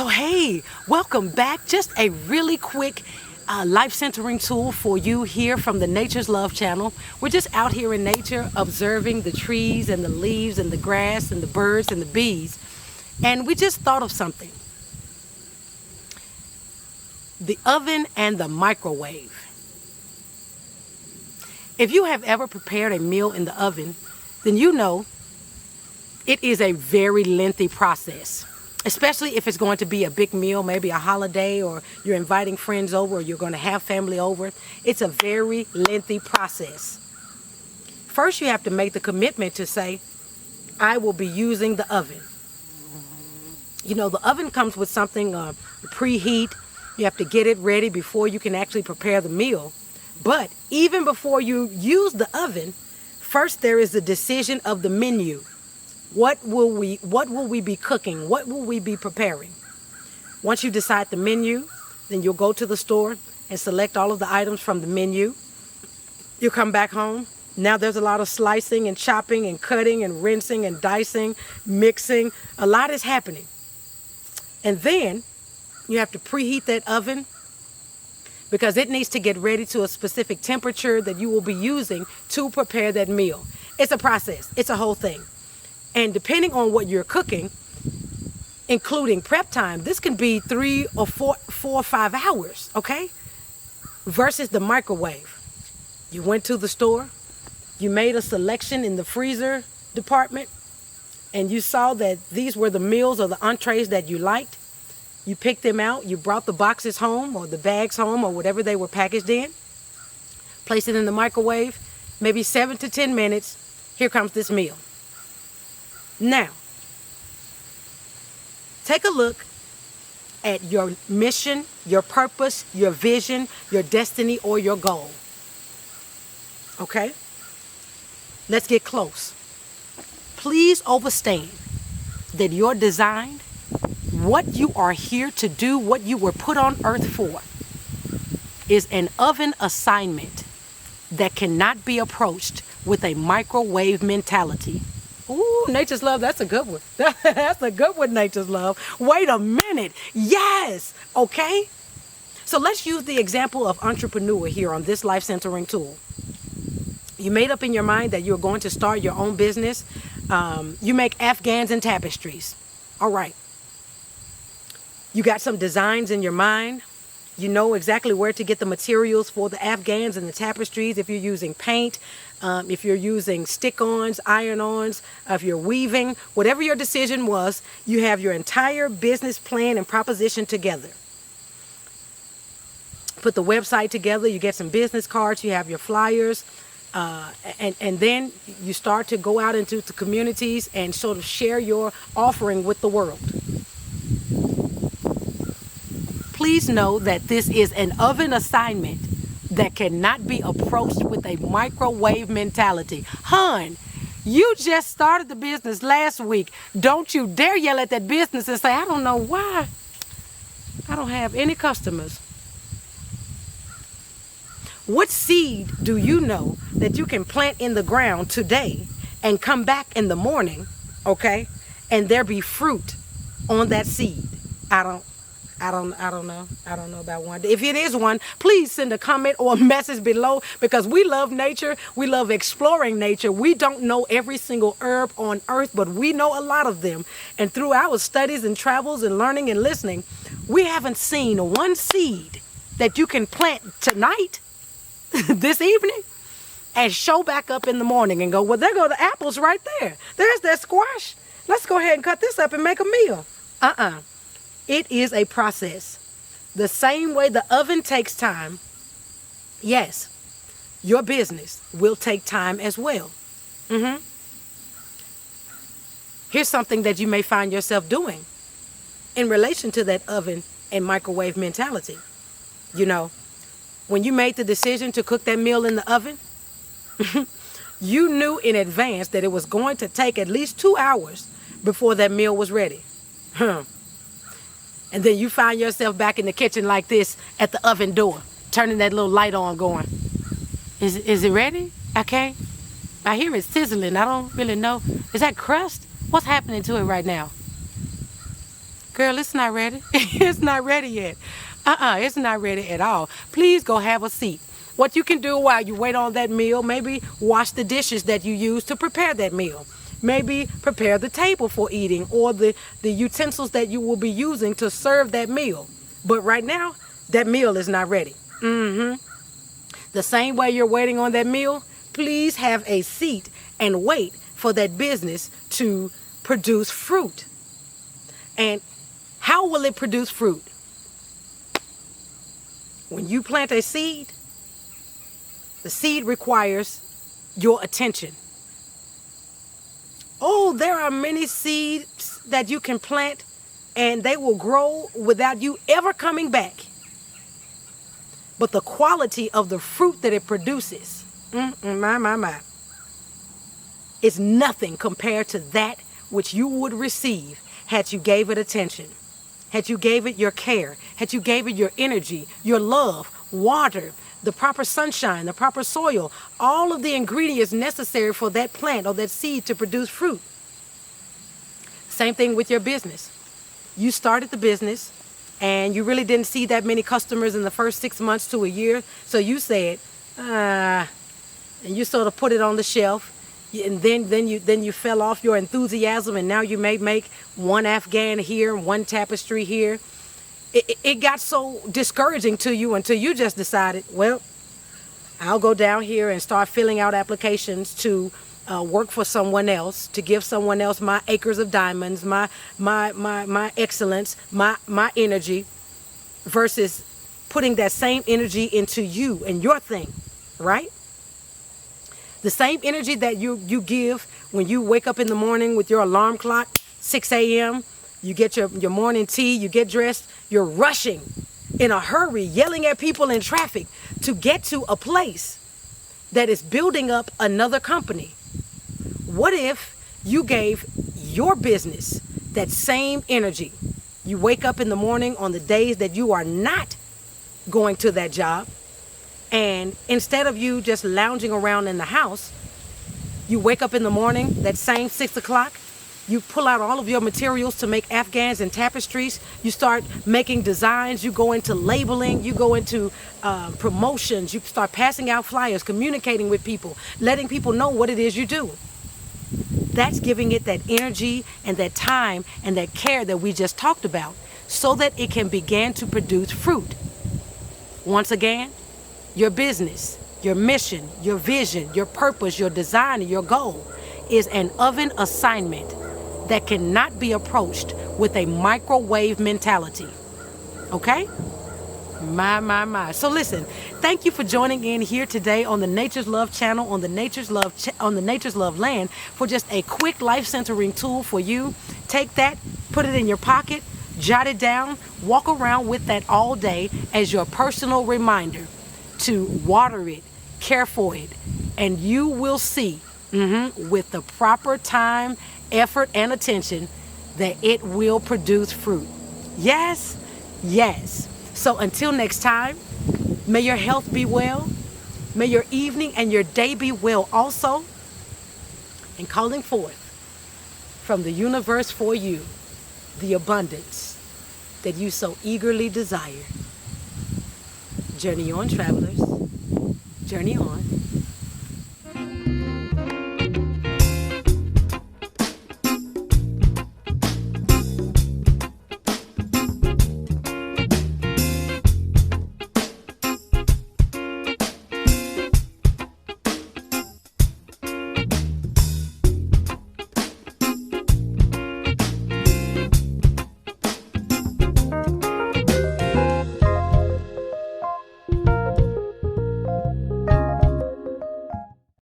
So hey, welcome back. Just a really quick life centering tool for you here from the Nature's Love channel. We're just out here in nature observing the trees and the leaves and the grass and the birds and the bees. And we just thought of something. The oven and the microwave. If you have ever prepared a meal in the oven, then you know it is a very lengthy process. Especially if it's going to be a big meal, maybe a holiday, or you're inviting friends over, or you're going to have family over. It's a very lengthy process. First, you have to make the commitment to say, I will be using the oven. You know, the oven comes with something, preheat. You have to get it ready before you can actually prepare the meal. But even before you use the oven, first there is the decision of the menu. What will we be cooking? What will we be preparing? Once you decide the menu, then you'll go to the store and select all of the items from the menu. You'll come back home. Now there's a lot of slicing and chopping and cutting and rinsing and dicing, mixing. A lot is happening. And then you have to preheat that oven because it needs to get ready to a specific temperature that you will be using to prepare that meal. It's a process. It's a whole thing. And depending on what you're cooking, including prep time, this can be 3 or 4 or 5 hours, okay? Versus the microwave. You went to the store, you made a selection in the freezer department, and you saw that these were the meals or the entrees that you liked. You picked them out, you brought the boxes home or the bags home or whatever they were packaged in. Place it in the microwave, maybe 7 to 10 minutes. Here comes this meal. Now, take a look at your mission, your purpose, your vision, your destiny, or your goal. Okay? Let's get close. Please understand that your design, what you are here to do, what you were put on earth for, is an oven assignment that cannot be approached with a microwave mentality. Ooh, Nature's Love, that's a good one. That's a good one, Nature's Love. Wait a minute. Yes. Okay. So let's use the example of entrepreneur here on this life centering tool. You made up in your mind that you're going to start your own business. You make Afghans and tapestries. All right. You got some designs in your mind. You know exactly where to get the materials for the Afghans and the tapestries. If you're using paint, if you're using stick-ons, iron-ons, if you're weaving, whatever your decision was, you have your entire business plan and proposition together. Put the website together, you get some business cards, you have your flyers, and then you start to go out into the communities and sort of share your offering with the world. Please know that this is an oven assignment that cannot be approached with a microwave mentality. Hun, you just started the business last week. Don't you dare yell at that business and say, I don't know why I don't have any customers. What seed do you know that you can plant in the ground today and come back in the morning, okay, and there be fruit on that seed? I don't know. I don't know about one. If it is one, please send a comment or a message below, because we love nature. We love exploring nature. We don't know every single herb on earth, but we know a lot of them. And through our studies and travels and learning and listening, we haven't seen one seed that you can plant tonight, this evening, and show back up in the morning and go, well, there go the apples right there. There's that squash. Let's go ahead and cut this up and make a meal. It is a process. The same way the oven takes time, yes, your business will take time as well. Here's something that you may find yourself doing in relation to that oven and microwave mentality. You know, when you made the decision to cook that meal in the oven, you knew in advance that it was going to take at least 2 hours before that meal was ready. And then you find yourself back in the kitchen like this at the oven door, turning that little light on going, is it ready? Okay. I hear it sizzling. I don't really know. Is that crust? What's happening to it right now? Girl, it's not ready. It's not ready yet. It's not ready at all. Please go have a seat. What you can do while you wait on that meal, maybe wash the dishes that you use to prepare that meal. Maybe prepare the table for eating, or the utensils that you will be using to serve that meal. But right now, that meal is not ready. The same way you're waiting on that meal, please have a seat and wait for that business to produce fruit. And how will it produce fruit? When you plant a seed, the seed requires your attention. Oh, there are many seeds that you can plant and they will grow without you ever coming back. But the quality of the fruit that it produces, is nothing compared to that which you would receive had you gave it attention, had you gave it your care, had you gave it your energy, your love, water, the proper sunshine, the proper soil, all of the ingredients necessary for that plant or that seed to produce fruit. Same thing with your business. You started the business and you really didn't see that many customers in the first 6 months to a year. So you said, and you sort of put it on the shelf. And then you fell off your enthusiasm, and now you may make one Afghan here, one tapestry here. It got so discouraging to you until you just decided, well, I'll go down here and start filling out applications to work for someone else, to give someone else my acres of diamonds, my excellence, my energy, versus putting that same energy into you and your thing, right? The same energy that you give when you wake up in the morning with your alarm clock, 6 a.m., you get your morning tea, you get dressed, you're rushing in a hurry, yelling at people in traffic to get to a place that is building up another company. What if you gave your business that same energy? You wake up in the morning on the days that you are not going to that job, and instead of you just lounging around in the house, you wake up in the morning, that same 6 o'clock, you pull out all of your materials to make Afghans and tapestries. You start making designs. You go into labeling. You go into promotions. You start passing out flyers, communicating with people, letting people know what it is you do. That's giving it that energy and that time and that care that we just talked about, so that it can begin to produce fruit. Once again, your business, your mission, your vision, your purpose, your design, your goal is an oven assignment that cannot be approached with a microwave mentality. Okay? My. So listen, thank you for joining in here today on the Nature's Love channel, on the Nature's Love land, for just a quick life centering tool for you. Take that, put it in your pocket, jot it down, walk around with that all day as your personal reminder to water it, care for it, and you will see with the proper time, effort, and attention that it will produce fruit. Yes, yes. So until next time, may your health be well. May your evening and your day be well also. And calling forth from the universe for you the abundance that you so eagerly desire. Journey on, travelers. Journey on.